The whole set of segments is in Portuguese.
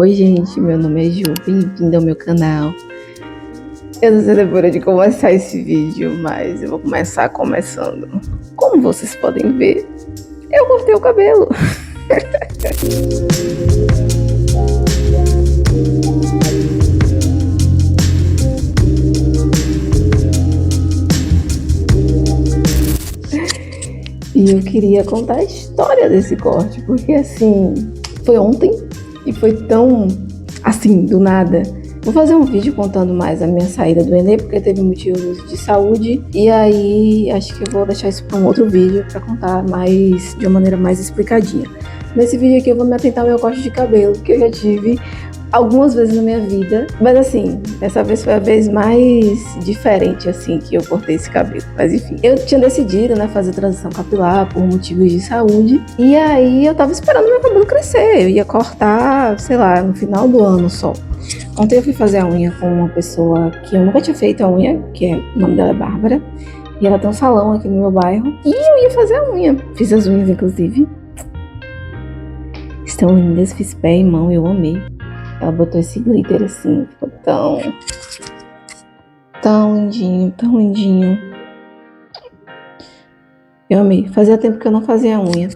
Oi gente, meu nome é Ju, bem-vindo ao meu canal. Eu não sei depois de começar esse vídeo, mas eu vou começar começando. Como vocês podem ver, eu cortei o cabelo. E eu queria contar a história desse corte, porque assim, foi ontem e foi tão assim, do nada. Vou fazer um vídeo contando mais a minha saída do Enem, porque teve motivos de saúde. E aí, acho que eu vou deixar isso para um outro vídeo, para contar mais, de uma maneira mais explicadinha. Nesse vídeo aqui eu vou me atentar ao meu corte de cabelo, que eu já tive algumas vezes na minha vida. Mas assim, essa vez foi a vez mais diferente, assim, que eu cortei esse cabelo. Mas enfim, eu tinha decidido, né, fazer transição capilar por motivos de saúde. E aí eu tava esperando meu cabelo crescer. Eu ia cortar, sei lá, no final do ano só. Ontem eu fui fazer a unha com uma pessoa que eu nunca tinha feito a unha, o nome dela é Bárbara. E ela tem um salão aqui no meu bairro. E eu ia fazer a unha. Fiz as unhas, inclusive. Estão lindas, fiz pé e mão, eu amei. Ela botou esse glitter assim, ficou tão lindinho, tão lindinho. Eu amei. Fazia tempo que eu não fazia a unha.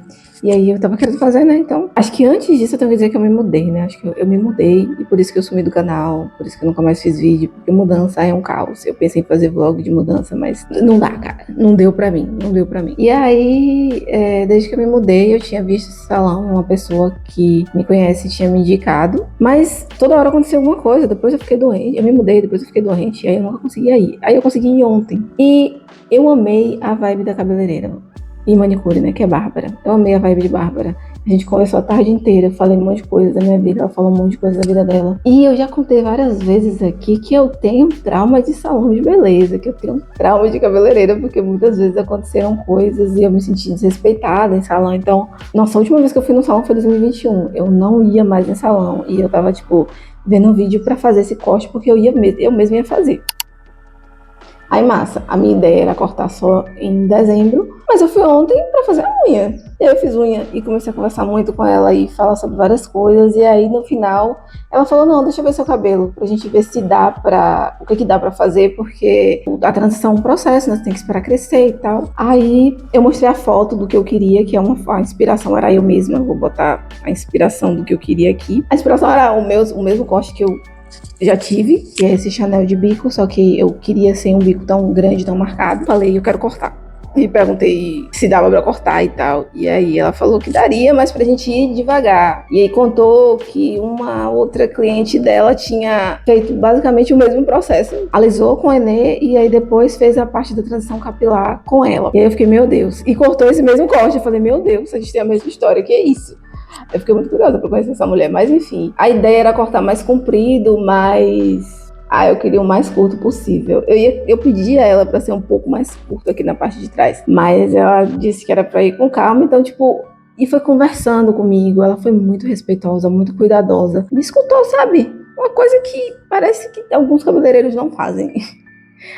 E aí eu tava querendo fazer, né? Então, acho que antes disso eu tenho que dizer que eu me mudei, né? Acho que eu me mudei e por isso que eu sumi do canal, por isso que eu nunca mais fiz vídeo, porque mudança é um caos. Eu pensei em fazer vlog de mudança, mas não dá, cara. Não deu pra mim, não deu pra mim. E aí, desde que eu me mudei, eu tinha visto esse salão, uma pessoa que me conhece tinha me indicado, mas toda hora aconteceu alguma coisa, depois eu fiquei doente, eu me mudei, depois eu fiquei doente, e aí eu nunca conseguia ir. Aí eu consegui ir ontem. E eu amei a vibe da cabeleireira e manicure, né, que é Bárbara. Eu amei a vibe de Bárbara. A gente conversou a tarde inteira, falei um monte de coisa da minha vida, ela falou um monte de coisa da vida dela. E eu já contei várias vezes aqui que eu tenho trauma de salão de beleza, que eu tenho trauma de cabeleireira, porque muitas vezes aconteceram coisas e eu me senti desrespeitada em salão. Então, nossa, a última vez que eu fui no salão foi em 2021. Eu não ia mais em salão e eu tava, tipo, vendo um vídeo pra fazer esse corte, porque eu mesma ia fazer. Aí massa, a minha ideia era cortar só em dezembro, mas eu fui ontem pra fazer a unha. E aí eu fiz unha e comecei a conversar muito com ela e falar sobre várias coisas. E aí no final ela falou, não, deixa eu ver seu cabelo, pra gente ver se dá pra, o que dá pra fazer, porque a transição é um processo, né, você tem que esperar crescer e tal. Aí eu mostrei a foto do que eu queria, que a inspiração era eu mesma, vou botar a inspiração do que eu queria aqui. A inspiração era o mesmo corte que eu já tive, que é esse Chanel de bico, só que eu queria sem um bico tão grande, tão marcado. Falei, eu quero cortar. E perguntei se dava pra cortar e tal. E aí ela falou que daria, mas pra gente ir devagar. E aí contou que uma outra cliente dela tinha feito basicamente o mesmo processo. Alisou com o Enê e aí depois fez a parte da transição capilar com ela. E aí eu fiquei, meu Deus. E cortou esse mesmo corte. Eu falei, meu Deus, a gente tem a mesma história, que é isso? Eu fiquei muito curiosa pra conhecer essa mulher, mas enfim. A ideia era cortar mais comprido, mas eu queria o mais curto possível. Eu pedi a ela pra ser um pouco mais curto aqui na parte de trás, mas ela disse que era pra ir com calma, então tipo, e foi conversando comigo. Ela foi muito respeitosa, muito cuidadosa. Me escutou, sabe? Uma coisa que parece que alguns cabeleireiros não fazem.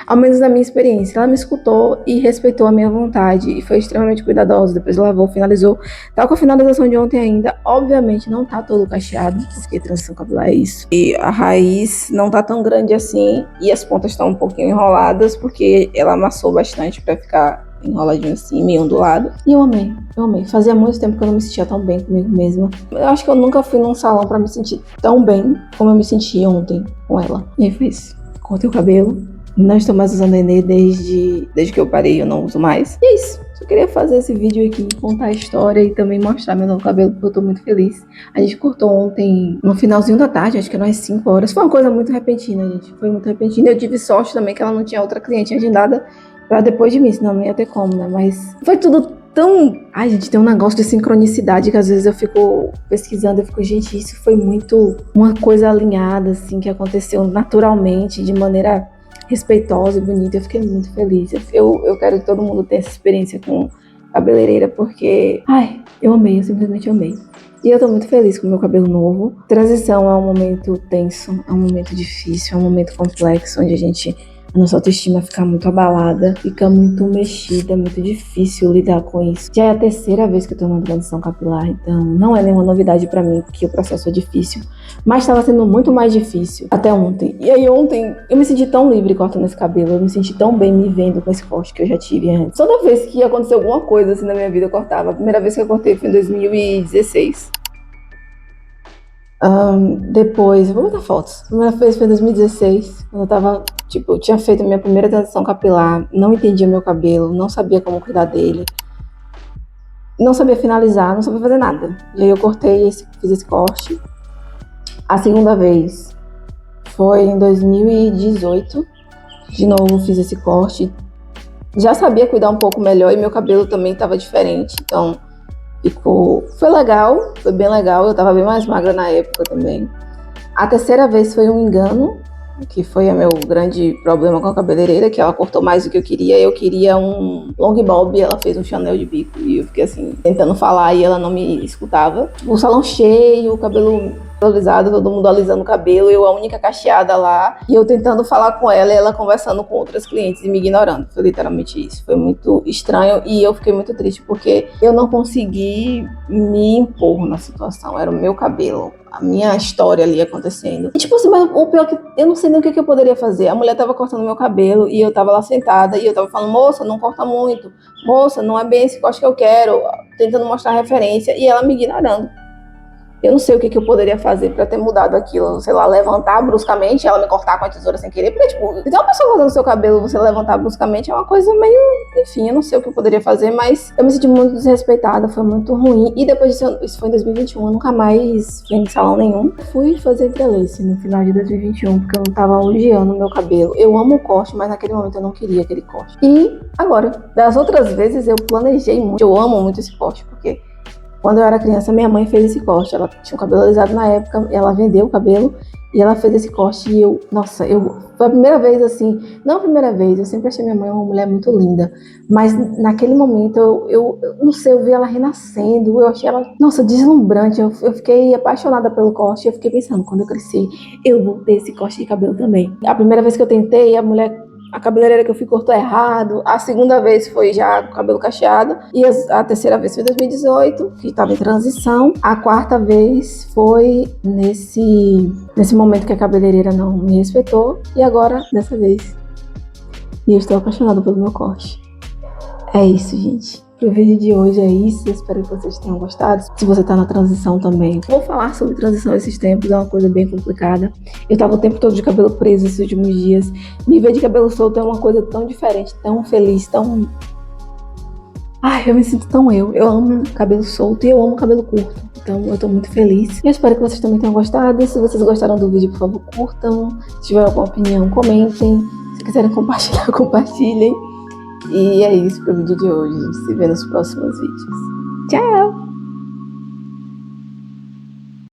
Ao menos na minha experiência, ela me escutou e respeitou a minha vontade e foi extremamente cuidadosa. Depois lavou, finalizou. Tá com a finalização de ontem ainda. Obviamente não tá todo cacheado, porque transição capilar é isso. E a raiz não tá tão grande assim e as pontas estão um pouquinho enroladas, porque ela amassou bastante pra ficar enroladinho assim, meio ondulado. E eu amei, eu amei. Fazia muito tempo que eu não me sentia tão bem comigo mesma. Eu acho que eu nunca fui num salão pra me sentir tão bem como eu me senti ontem com ela. E aí foi isso. Cortei o cabelo. Não estou mais usando Enê desde que eu parei, eu não uso mais. E é isso. Só queria fazer esse vídeo aqui, contar a história e também mostrar meu novo cabelo, porque eu tô muito feliz. A gente cortou ontem, no finalzinho da tarde, acho que eram umas 5 horas. Foi uma coisa muito repentina, gente. Foi muito repentina. Eu tive sorte também que ela não tinha outra cliente agendada pra depois de mim, senão não ia ter como, né? Mas foi tudo tão... Ai, gente, tem um negócio de sincronicidade que às vezes eu fico pesquisando, eu fico, gente, isso foi muito uma coisa alinhada, assim, que aconteceu naturalmente, de maneira respeitosa e bonita. Eu fiquei muito feliz. Eu quero que todo mundo tenha essa experiência com cabeleireira, porque, eu amei, eu simplesmente amei. E eu tô muito feliz com o meu cabelo novo. Transição é um momento tenso, é um momento difícil, é um momento complexo, onde a gente A nossa autoestima fica muito abalada, fica muito mexida, é muito difícil lidar com isso. Já é a terceira vez que eu tô numa transição capilar, então não é nenhuma novidade pra mim, porque o processo é difícil. Mas estava sendo muito mais difícil até ontem. E aí ontem eu me senti tão livre cortando esse cabelo, eu me senti tão bem me vendo com esse corte que eu já tive antes. Toda vez que aconteceu alguma coisa assim na minha vida, eu cortava. A primeira vez que eu cortei foi em 2016. Depois, vou botar fotos. A primeira vez foi em 2016, quando eu tava, tipo, eu tinha feito a minha primeira transição capilar, não entendia meu cabelo, não sabia como cuidar dele, não sabia finalizar, não sabia fazer nada. E aí eu fiz esse corte. A segunda vez foi em 2018, de novo fiz esse corte. Já sabia cuidar um pouco melhor e meu cabelo também tava diferente, então foi legal, foi bem legal, eu tava bem mais magra na época também. A terceira vez foi um engano, que foi o meu grande problema com a cabeleireira, que ela cortou mais do que eu queria um long bob, ela fez um Chanel de bico, e eu fiquei assim, tentando falar e ela não me escutava. O salão cheio, o cabelo alisado, todo mundo alisando o cabelo, eu a única cacheada lá, e eu tentando falar com ela e ela conversando com outras clientes e me ignorando. Foi literalmente isso, foi muito estranho e eu fiquei muito triste, porque eu não consegui me impor na situação, era o meu cabelo, a minha história ali acontecendo. E tipo assim, mas o pior é que eu não sei nem o que eu poderia fazer. A mulher tava cortando meu cabelo e eu tava lá sentada e eu tava falando, moça, não corta muito, moça, não é bem esse corte que eu quero, tentando mostrar referência, e ela me ignorando. Eu não sei o que eu poderia fazer pra ter mudado aquilo, sei lá, levantar bruscamente, ela me cortar com a tesoura sem querer, porque, tipo, se tem uma pessoa cortando seu cabelo, você levantar bruscamente é uma coisa meio, enfim, eu não sei o que eu poderia fazer, mas eu me senti muito desrespeitada, foi muito ruim, e depois disso, isso foi em 2021, eu nunca mais fui em salão nenhum. Fui fazer entrelace no final de 2021, porque eu não tava odiando o meu cabelo. Eu amo o corte, mas naquele momento eu não queria aquele corte. E agora, das outras vezes eu planejei muito, eu amo muito esse corte, porque quando eu era criança, minha mãe fez esse corte. Ela tinha o cabelo alisado na época, ela vendeu o cabelo e ela fez esse corte. E foi a primeira vez assim, não a primeira vez, eu sempre achei minha mãe uma mulher muito linda, mas naquele momento eu não sei, eu vi ela renascendo, eu achei ela, nossa, deslumbrante. Eu fiquei apaixonada pelo corte. Eu fiquei pensando, quando eu crescer, eu vou ter esse corte de cabelo também. A primeira vez que eu tentei, a cabeleireira que eu fui cortou errado. A segunda vez foi já com o cabelo cacheado. E a terceira vez foi em 2018, que estava em transição. A quarta vez foi nesse momento que a cabeleireira não me respeitou. E agora, dessa vez. E eu estou apaixonada pelo meu corte. É isso, gente. O vídeo de hoje é isso, eu espero que vocês tenham gostado. Se você tá na transição também, vou falar sobre transição esses tempos, é uma coisa bem complicada. Eu tava o tempo todo de cabelo preso esses últimos dias. Me ver de cabelo solto é uma coisa tão diferente, tão feliz, tão... Ai, eu me sinto tão eu. Eu amo cabelo solto e eu amo cabelo curto. Então eu tô muito feliz. Eu espero que vocês também tenham gostado. Se vocês gostaram do vídeo, por favor, curtam. Se tiver alguma opinião, comentem. Se quiserem compartilhar, compartilhem. E é isso pro vídeo de hoje. A gente se vê nos próximos vídeos. Tchau!